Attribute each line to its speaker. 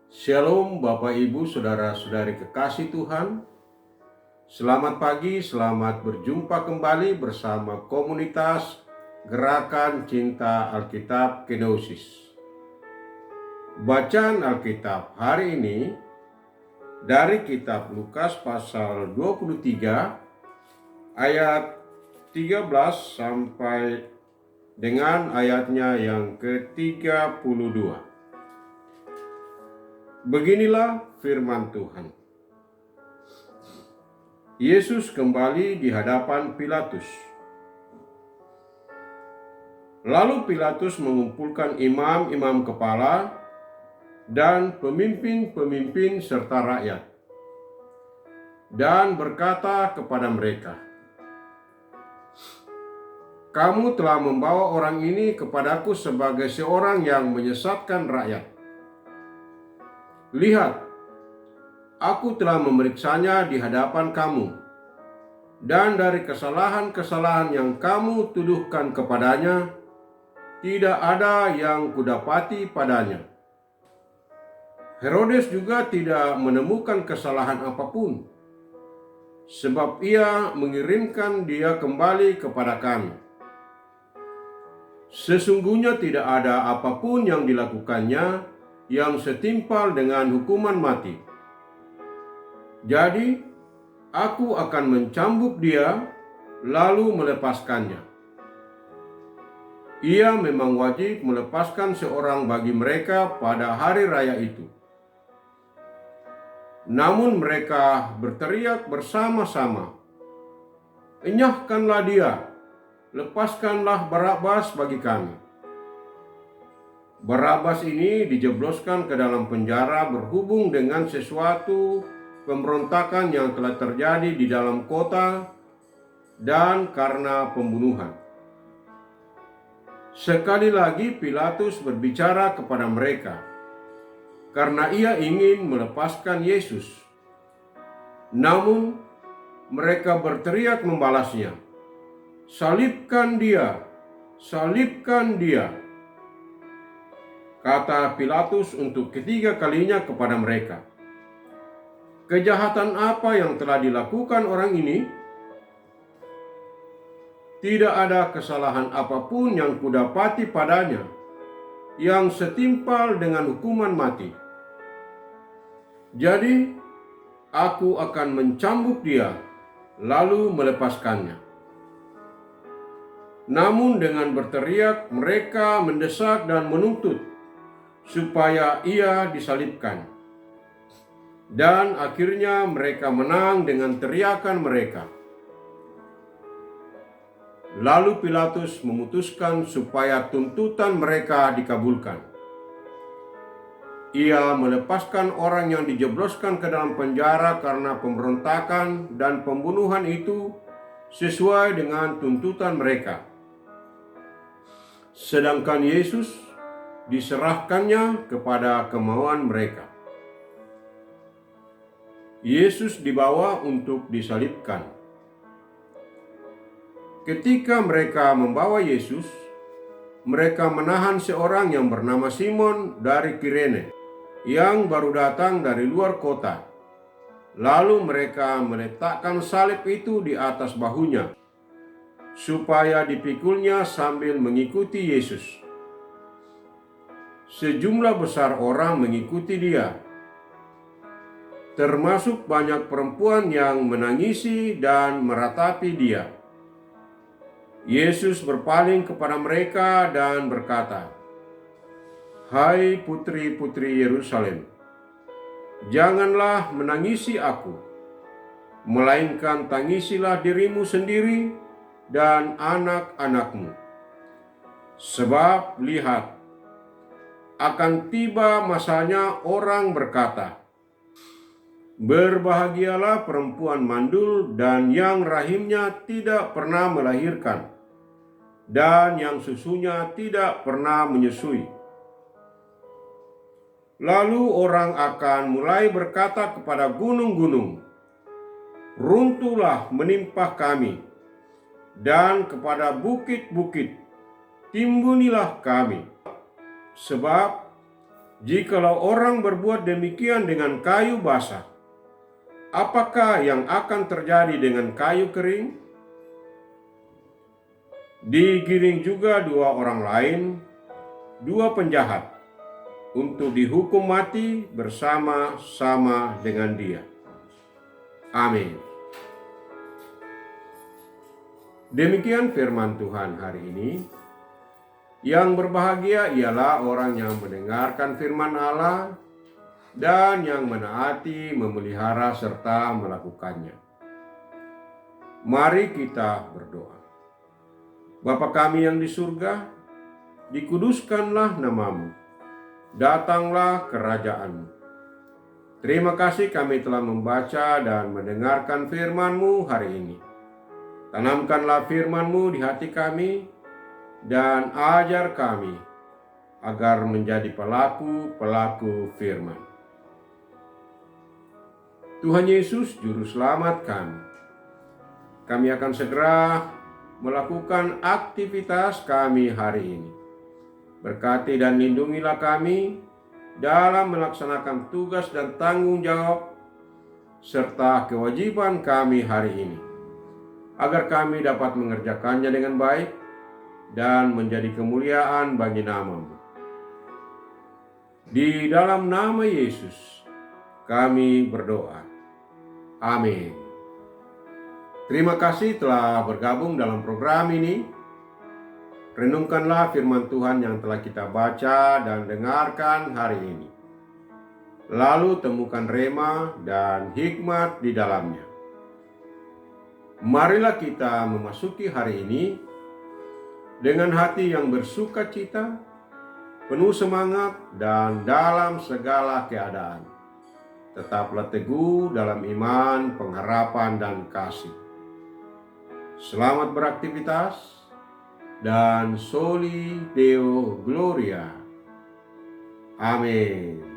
Speaker 1: Shalom Bapak Ibu Saudara-saudari kekasih Tuhan. Selamat pagi, selamat berjumpa kembali bersama komunitas Gerakan Cinta Alkitab Kenosis. Bacaan Alkitab hari ini dari kitab Lukas pasal 23 ayat 13 sampai dengan ayatnya yang ke-32. Beginilah firman Tuhan. Yesus kembali di hadapan Pilatus. Lalu Pilatus mengumpulkan imam-imam kepala dan pemimpin-pemimpin serta rakyat, dan berkata kepada mereka, "Kamu telah membawa orang ini kepadaku sebagai seorang yang menyesatkan rakyat. Lihat, aku telah memeriksanya di hadapan kamu, dan dari kesalahan-kesalahan yang kamu tuduhkan kepadanya, tidak ada yang kudapati padanya. Herodes juga tidak menemukan kesalahan apapun, sebab ia mengirimkan dia kembali kepada kami. Sesungguhnya tidak ada apapun yang dilakukannya yang setimpal dengan hukuman mati. Jadi, aku akan mencambuk dia, lalu melepaskannya. Ia memang wajib melepaskan seorang bagi mereka pada hari raya itu." Namun mereka berteriak bersama-sama, "Enyahkanlah dia, lepaskanlah Barabas bagi kami." Barabas ini dijebloskan ke dalam penjara berhubung dengan sesuatu pemberontakan yang telah terjadi di dalam kota dan karena pembunuhan. Sekali lagi Pilatus berbicara kepada mereka karena ia ingin melepaskan Yesus. Namun mereka berteriak membalasnya, "Salibkan dia, salibkan dia," kata Pilatus untuk ketiga kalinya kepada mereka. "Kejahatan apa yang telah dilakukan orang ini? Tidak ada kesalahan apapun yang kudapati padanya yang setimpal dengan hukuman mati. Jadi, aku akan mencambuk dia, lalu melepaskannya." Namun dengan berteriak mereka mendesak dan menuntut supaya ia disalibkan. Dan akhirnya mereka menang dengan teriakan mereka. Lalu Pilatus memutuskan supaya tuntutan mereka dikabulkan. Ia melepaskan orang yang dijebloskan ke dalam penjara karena pemberontakan dan pembunuhan itu sesuai dengan tuntutan mereka. Sedangkan Yesus diserahkannya kepada kemauan mereka. Yesus dibawa untuk disalibkan. Ketika mereka membawa Yesus, mereka menahan seorang yang bernama Simon dari Kirene, yang baru datang dari luar kota. Lalu mereka meletakkan salib itu di atas bahunya, supaya dipikulnya sambil mengikuti Yesus. Sejumlah besar orang mengikuti dia, termasuk banyak perempuan yang menangisi dan meratapi dia. Yesus berpaling kepada mereka dan berkata, "Hai putri-putri Yerusalem, janganlah menangisi aku, melainkan tangisilah dirimu sendiri dan anak-anakmu. Sebab lihat, akan tiba masanya orang berkata, berbahagialah perempuan mandul dan yang rahimnya tidak pernah melahirkan, dan yang susunya tidak pernah menyusui. Lalu orang akan mulai berkata kepada gunung-gunung, runtuhlah menimpa kami, dan kepada bukit-bukit, timbunilah kami. Sebab Jikalau orang berbuat demikian dengan kayu basah, apakah yang akan terjadi dengan kayu kering? Digiring juga dua orang lain, dua penjahat, untuk dihukum mati bersama-sama dengan dia. Amin. Demikian firman Tuhan hari ini. Yang berbahagia ialah orang yang mendengarkan firman Allah dan yang menaati, memelihara, serta melakukannya. Mari kita berdoa. Bapa kami yang di surga, dikuduskanlah namamu, datanglah kerajaan-mu. Terima kasih kami telah membaca dan mendengarkan firman-Mu hari ini. Tanamkanlah firman-Mu di hati kami, dan ajar kami agar menjadi pelaku-pelaku firman. Tuhan Yesus, Juru Selamat kami. Kami akan segera melakukan aktivitas kami hari ini. Berkati dan lindungilah kami dalam melaksanakan tugas dan tanggung jawab serta kewajiban kami hari ini, agar kami dapat mengerjakannya dengan baik dan menjadi kemuliaan bagi nama-Mu. Di dalam nama Yesus kami berdoa. Amin. Terima kasih telah bergabung dalam program ini. Renungkanlah firman Tuhan yang telah kita baca dan dengarkan hari ini. Lalu temukan rema dan hikmat di dalamnya. Marilah kita memasuki hari ini dengan hati yang bersuka cita, penuh semangat, dan dalam segala keadaan tetaplah teguh dalam iman, pengharapan, dan kasih. Selamat beraktivitas, dan Soli Deo Gloria. Amin.